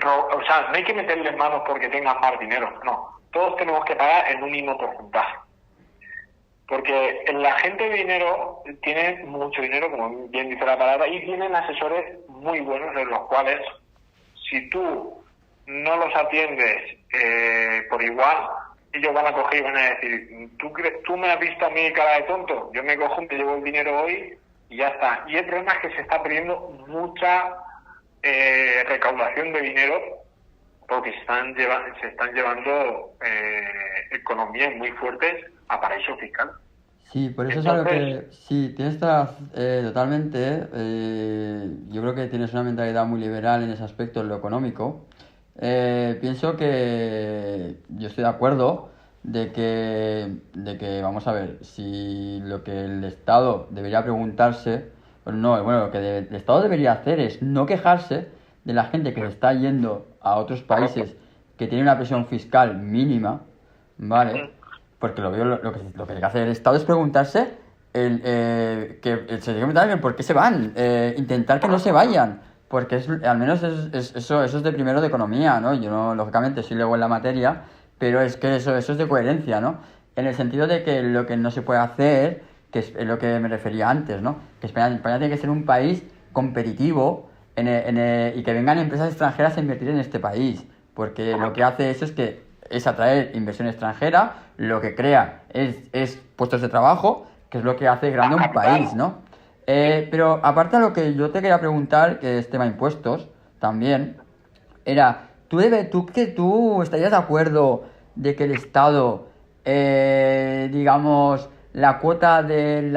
no hay que meterles manos porque tengan más dinero, no, todos tenemos que pagar el mismo porcentaje. Porque la gente de dinero tiene mucho dinero, como bien dice la palabra, y tienen asesores muy buenos, de los cuales, si tú no los atiendes por igual, ellos van a coger y van a decir, ¿tú me has visto a mí cara de tonto? Yo me cojo, te llevo el dinero hoy y ya está. Y el problema es que se está perdiendo mucha recaudación de dinero, porque se están llevando economías muy fuertes a paraíso fiscal. Sí, por eso es algo que... Sí, tienes totalmente. Yo creo que tienes una mentalidad muy liberal en ese aspecto, en lo económico. Pienso que yo estoy de acuerdo de que, vamos a ver, si lo que el Estado debería preguntarse, pues no, bueno, lo que el Estado debería hacer es no quejarse de la gente que se está yendo a otros países que tienen una presión fiscal mínima, ¿vale? Porque lo que tiene que hacer el Estado es preguntarse se tiene que preguntar el por qué se van, intentar que no se vayan, porque al menos eso es de primero de economía, ¿no? Yo no, lógicamente soy luego en la materia, pero es que eso es de coherencia, ¿no? En el sentido de que lo que no se puede hacer, que es lo que me refería antes, ¿no? Que España tiene que ser un país competitivo y que vengan empresas extranjeras a invertir en este país, porque lo que hace eso es atraer inversión extranjera, lo que crea es puestos de trabajo, que es lo que hace grande un país, ¿no? Pero aparte de lo que yo te quería preguntar, que es tema impuestos, también, era, ¿tú estarías de acuerdo de que el Estado, digamos, la cuota de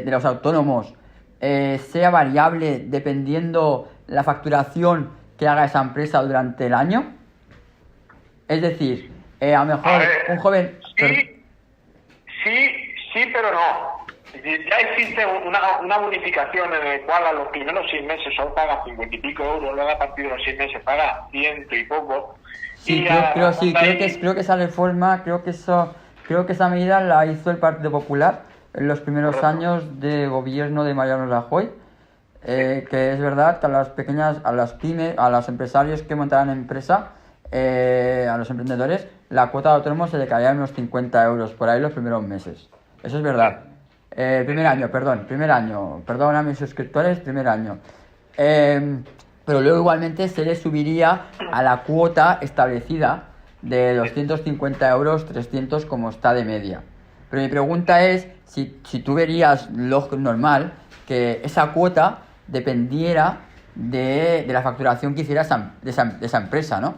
los autónomos sea variable dependiendo la facturación que haga esa empresa durante el año? Es decir, a lo mejor un joven... Sí, pero no. Ya existe una bonificación en la cual a los primeros 6 meses solo paga 50 y pico euros, luego a partir de los 6 meses paga 100 y poco. Sí, creo que esa reforma, creo que esa medida la hizo el Partido Popular en los primeros años de gobierno de Mariano Rajoy. Que es verdad que a las pequeñas, a las pymes, a los empresarios que montaran empresa, a los emprendedores, la cuota de autónomos se le caía en unos 50 euros por ahí los primeros meses. Eso es verdad. Primer año, perdón a mis suscriptores, primer año. Pero luego igualmente se le subiría a la cuota establecida de 250 euros, 300 como está de media. Pero mi pregunta es si tú verías lo normal que esa cuota dependiera de la facturación que hiciera de esa empresa, ¿no?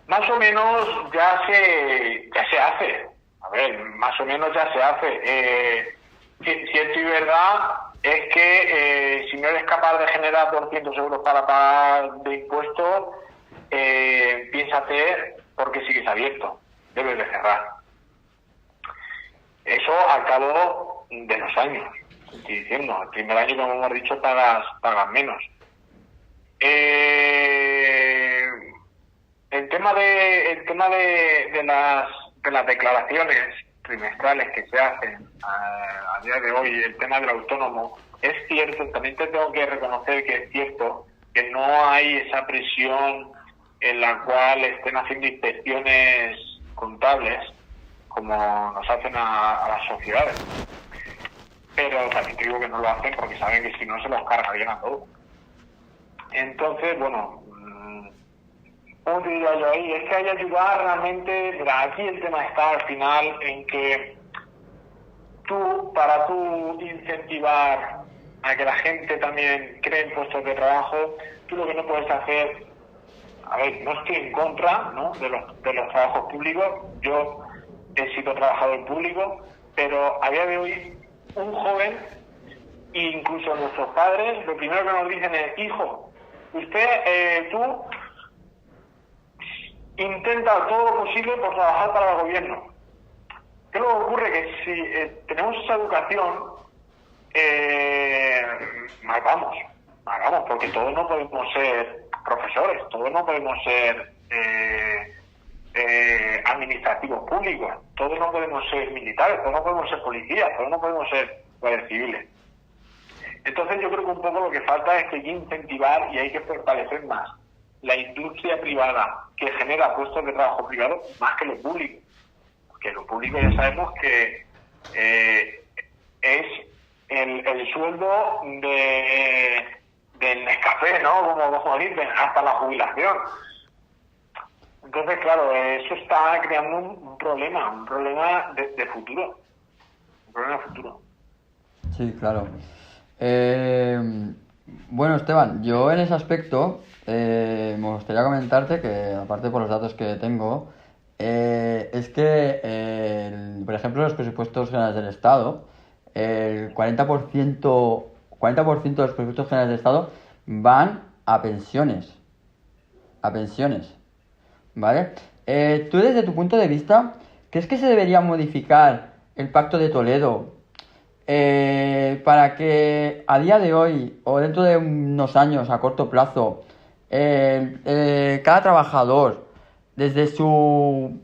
Más o menos ya se hace. A ver, más o menos ya se hace. Cierto y verdad es que si no eres capaz de generar 200 euros para pagar de impuestos, piénsate por qué sigues abierto. Debes de cerrar. Eso al cabo de los años. Estoy diciendo, el primer año, como hemos dicho, pagas menos. El tema de las declaraciones trimestrales que se hacen a día de hoy, el tema del autónomo, es cierto, también te tengo que reconocer que es cierto que no hay esa presión en la cual estén haciendo inspecciones contables como nos hacen a las sociedades. Pero también te digo que no lo hacen porque saben que si no se los cargarían a todos. Entonces, bueno, ¿cómo te diría yo ahí? Es que hay que ayudar realmente. Mira, aquí el tema está al final en que para tú incentivar a que la gente también cree en puestos de trabajo, tú lo que no puedes hacer, a ver, no estoy en contra, ¿no?, de los trabajos públicos. Yo he sido trabajador público, pero a día de hoy un joven, incluso nuestros padres, lo primero que nos dicen es: hijo, tú intenta todo lo posible por trabajar para el gobierno. ¿Qué luego ocurre? Que si tenemos esa educación, mal vamos, porque todos no podemos ser profesores, todos no podemos ser administrativos públicos, todos no podemos ser militares, todos no podemos ser policías, todos no podemos ser guardias civiles. Entonces yo creo que un poco lo que falta es que hay que incentivar y hay que fortalecer más la industria privada que genera puestos de trabajo privado más que lo público. Porque lo público ya sabemos que es el sueldo del Nescafé, ¿no? Como dicen, hasta la jubilación. Entonces, claro, eso está creando un problema de futuro. Un problema futuro. Sí, claro. Bueno, Esteban, yo en ese aspecto me gustaría comentarte que, aparte por los datos que tengo, es que, por ejemplo, los presupuestos generales del Estado, el 40% de los presupuestos generales del Estado van a pensiones. A pensiones. ¿Vale? Tú desde tu punto de vista, ¿crees que se debería modificar el Pacto de Toledo para que a día de hoy o dentro de unos años a corto plazo cada trabajador desde su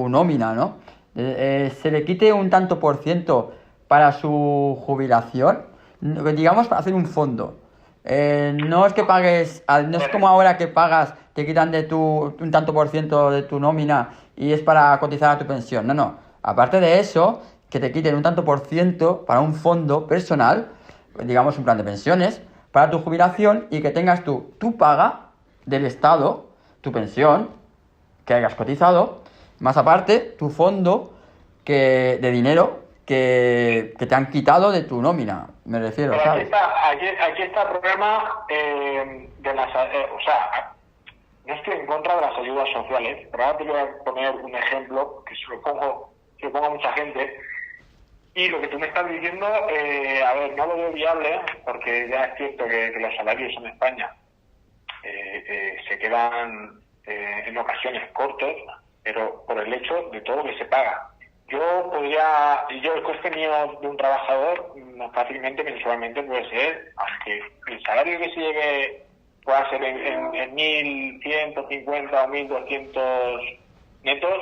nómina, ¿no? Se le quite un tanto por ciento para su jubilación, digamos para hacer un fondo? No es que pagues, no es como ahora que pagas, te quitan de un tanto por ciento de tu nómina y es para cotizar a tu pensión. No, no. Aparte de eso, que te quiten un tanto por ciento para un fondo personal, digamos un plan de pensiones, para tu jubilación y que tengas tu paga del Estado, tu pensión, que hayas cotizado, más aparte tu fondo de dinero que te han quitado de tu nómina, me refiero, Pero ¿sabes? aquí está el problema de las... o sea, no estoy en contra de las ayudas sociales, pero ahora te voy a poner un ejemplo que se lo pongo a mucha gente. Y lo que tú me estás diciendo, a ver, no lo veo viable, porque ya es cierto que los salarios en España se quedan en ocasiones cortos, pero por el hecho de todo lo que se paga. Yo el coste mío de un trabajador fácilmente, mensualmente puede ser, aunque el salario que se lleve pueda ser en 1.150 o 1.200 netos,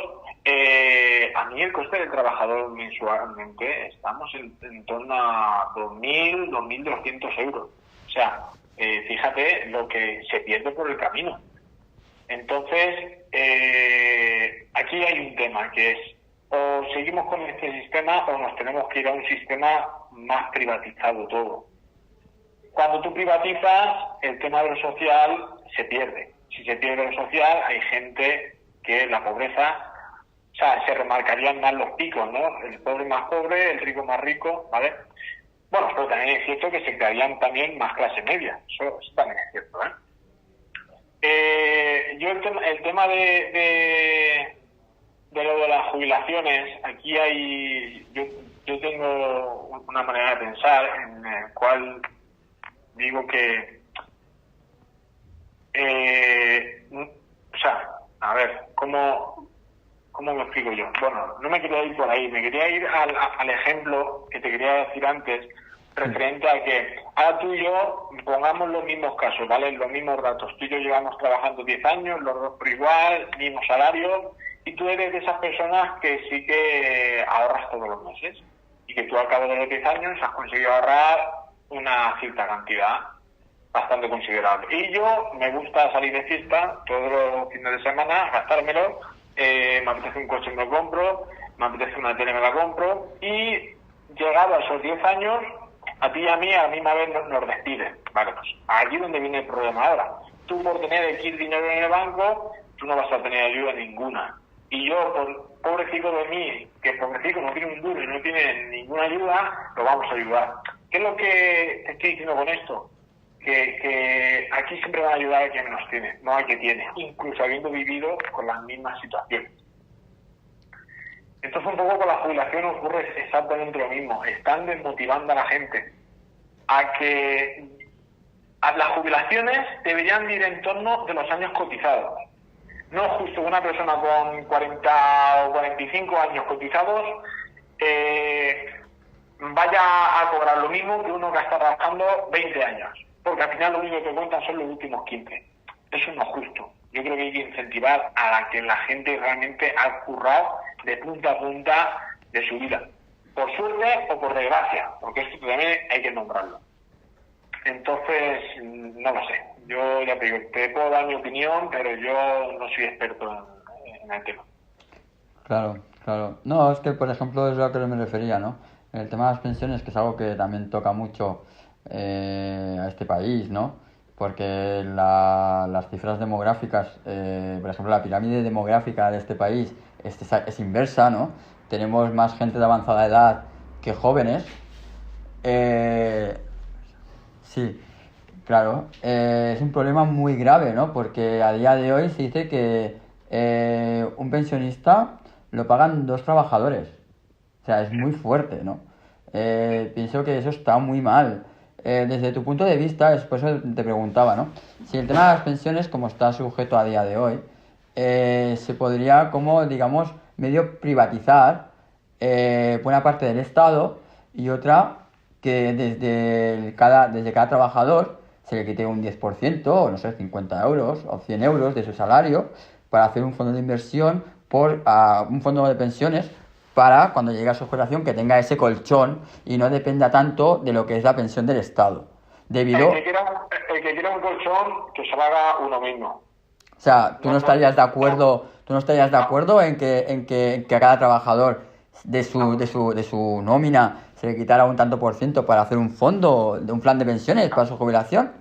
a mí el coste del trabajador mensualmente estamos en torno a 2.000, 2.200 euros. O sea, fíjate lo que se pierde por el camino. Entonces, aquí hay un tema que es: o seguimos con este sistema o nos tenemos que ir a un sistema más privatizado todo. Cuando tú privatizas, el tema de lo social se pierde. Si se pierde lo social, hay gente que la pobreza, o sea, se remarcarían más los picos, ¿no? El pobre más pobre, el rico más rico, ¿vale? Bueno, pero también es cierto que se crearían también más clase media. Eso también es cierto, ¿eh? Yo el tema de lo de las jubilaciones, aquí yo tengo una manera de pensar en el cual digo que o sea, a ver, ¿cómo me explico yo? Bueno, no me quería ir por ahí, me quería ir al ejemplo que te quería decir antes, referente a que ahora tú y yo pongamos los mismos casos, ¿vale? Los mismos datos. Tú y yo llevamos trabajando 10 años, los dos por igual, mismo salario, y tú eres de esas personas que sí que ahorras todos los meses y que tú al cabo de los 10 años has conseguido ahorrar una cierta cantidad bastante considerable. Y yo me gusta salir de fiesta todos los fines de semana, gastármelo, me apetece un coche, me lo compro, me apetece una tele, me la compro, y llegado a esos 10 años, a ti y a mí a la misma vez nos despiden. Vale, pues aquí es donde viene el problema ahora. Tú por tener X dinero en el banco, tú no vas a tener ayuda ninguna. Y yo, por pobrecito de mí, que pobrecito no tiene un duro y no tiene ninguna ayuda, lo vamos a ayudar. ¿Qué es lo que te estoy diciendo con esto? Que aquí siempre van a ayudar a quien menos tiene, no a quien tiene, incluso habiendo vivido con las mismas situaciones. Entonces un poco con la jubilación ocurre exactamente lo mismo. Están desmotivando a la gente a que las jubilaciones deberían ir en torno de los años cotizados. No justo una persona con 40 o 45 años cotizados vaya a cobrar lo mismo que uno que está trabajando 20 años. Porque al final lo único que cuentan son los últimos 15. Eso no es justo. Yo creo que hay que incentivar a que la gente realmente ha currado de punta a punta de su vida. Por suerte o por desgracia, porque esto también hay que nombrarlo. Entonces, no lo sé. Yo ya te digo, te puedo dar mi opinión, pero yo no soy experto en el tema. Claro. Claro, no, es que por ejemplo es a lo que me refería, ¿no? El tema de las pensiones, que es algo que también toca mucho a este país, ¿no? Porque las cifras demográficas, por ejemplo, la pirámide demográfica de este país es inversa, ¿no? Tenemos más gente de avanzada edad que jóvenes. Eh, sí, claro, es un problema muy grave, ¿no? Porque a día de hoy se dice que un pensionista lo pagan dos trabajadores. O sea, es muy fuerte, ¿no? Pienso que eso está muy mal. Desde tu punto de vista, es por eso te preguntaba, ¿no? Si el tema de las pensiones, como está sujeto a día de hoy, se podría, como, digamos, medio privatizar buena parte del Estado y otra que desde cada trabajador se le quite un 10% o no sé, 50 euros o 100 euros de su salario para hacer un fondo de inversión un fondo de pensiones para cuando llegue a su jubilación que tenga ese colchón y no dependa tanto de lo que es la pensión del Estado. Debido, El que quiera un colchón, que se lo haga uno mismo. o sea, tú no estarías de acuerdo en que a cada trabajador de su nómina se le quitara un tanto por ciento para hacer un fondo, de un plan de pensiones para su jubilación.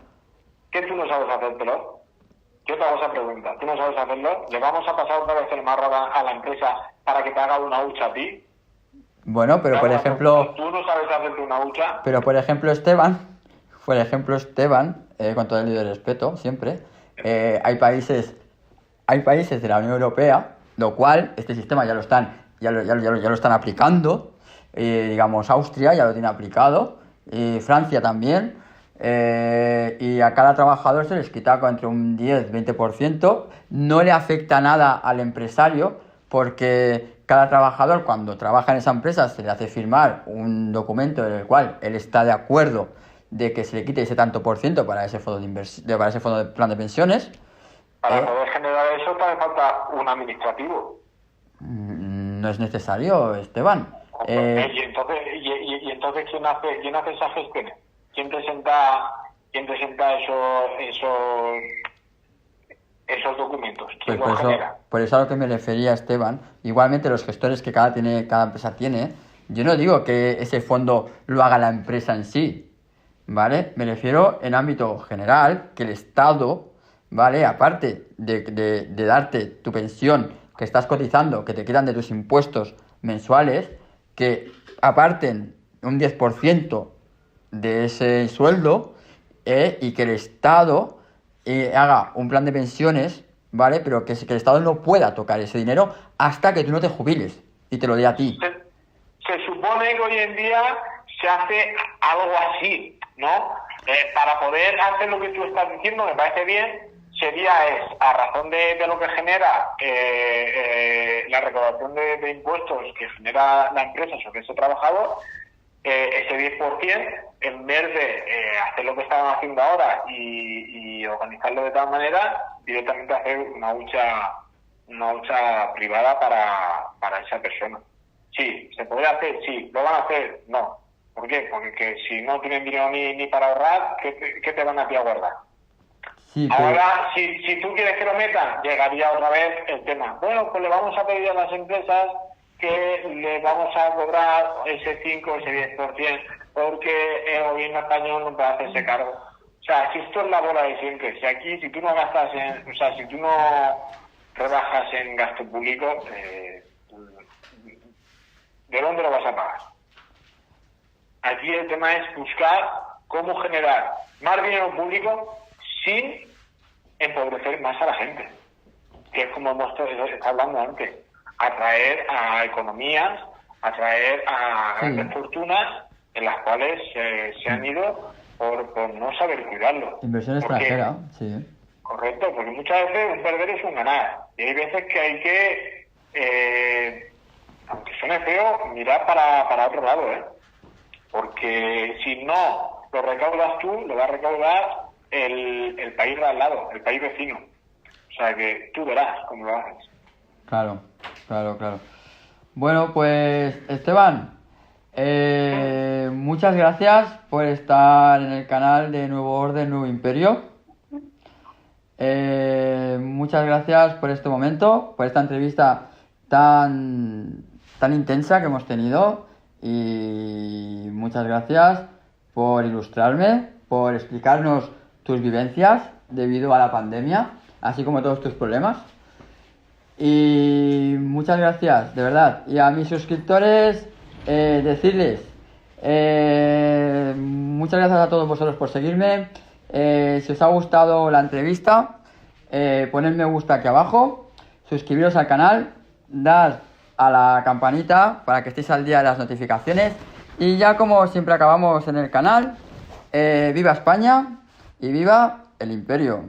¿Qué tú no sabes hacértelo? Yo te hago esa pregunta. ¿Tú no sabes hacerlo? ¿Le vamos a pasar otra vez el marrón a la empresa para que te haga una hucha a ti? Bueno, pero por ejemplo, ¿Tú no sabes hacerte una hucha? pero por ejemplo Esteban, con todo el debido respeto, siempre, hay países de la Unión Europea, lo cual este sistema ya lo están aplicando, digamos Austria ya lo tiene aplicado, Francia también, y a cada trabajador se les quita entre un 10-20%, no le afecta nada al empresario porque cada trabajador cuando trabaja en esa empresa se le hace firmar un documento en el cual él está de acuerdo de que se le quite ese tanto por ciento para ese fondo para ese fondo de plan de pensiones. Para poder generar eso te hace falta un administrativo. No es necesario, Esteban. Y entonces ¿quién hace esas gestiones? ¿Quién presenta esos documentos? ¿Quién Pues los genera? por eso a lo que me refería, Esteban. Igualmente los gestores que cada empresa tiene, yo no digo que ese fondo lo haga la empresa en sí, ¿vale? Me refiero en ámbito general, que el Estado, ¿vale? Aparte de darte tu pensión que estás cotizando, que te quitan de tus impuestos mensuales, que aparten un 10% de ese sueldo y que el Estado haga un plan de pensiones, ¿vale? Pero que el Estado no pueda tocar ese dinero hasta que tú no te jubiles y te lo dé a ti. Se supone que hoy en día se hace algo así, ¿no? Para poder hacer lo que tú estás diciendo, me parece bien, a razón de lo que genera la recaudación de impuestos que genera la empresa sobre ese trabajador, ese 10%, en vez de hacer lo que estaban haciendo ahora y organizarlo de tal manera, directamente hacer una hucha privada para esa persona. Sí, ¿se puede hacer? Sí. ¿Lo van a hacer? No. ¿Por qué? Porque si no tienen dinero ni para ahorrar, ¿qué te van a ti a guardar? Sí, pero... Ahora, si tú quieres que lo metan, llegaría otra vez el tema. Bueno, pues le vamos a pedir a las empresas que le vamos a cobrar ese 5 ese 10%, porque el gobierno español no puede hacerse cargo. O sea, si esto es la bola de siempre, si tú no gastas si tú no rebajas en gasto público, ¿de dónde lo vas a pagar? Aquí el tema es buscar cómo generar más dinero público sin empobrecer más a la gente, que es como hemos estado hablando antes, atraer a economías, atraer a grandes fortunas en las cuales se han ido por no saber cuidarlo. Inversión extranjera, sí. Correcto, porque muchas veces un perder es un ganar, y hay veces que hay que, aunque suene feo, mirar para otro lado, porque si no lo recaudas tú, lo va a recaudar el país de al lado, el país vecino. O sea que tú verás cómo lo haces. Claro. Bueno, pues Esteban, muchas gracias por estar en el canal de Nuevo Orden, Nuevo Imperio. Muchas gracias por este momento, por esta entrevista tan tan intensa que hemos tenido y muchas gracias por ilustrarme, por explicarnos tus vivencias debido a la pandemia, así como todos tus problemas. Y muchas gracias, de verdad. Y a mis suscriptores, decirles muchas gracias a todos vosotros por seguirme. Si os ha gustado la entrevista, poned me gusta aquí abajo, suscribiros al canal, dad a la campanita para que estéis al día de las notificaciones. Y ya como siempre acabamos en el canal, viva España y viva el Imperio.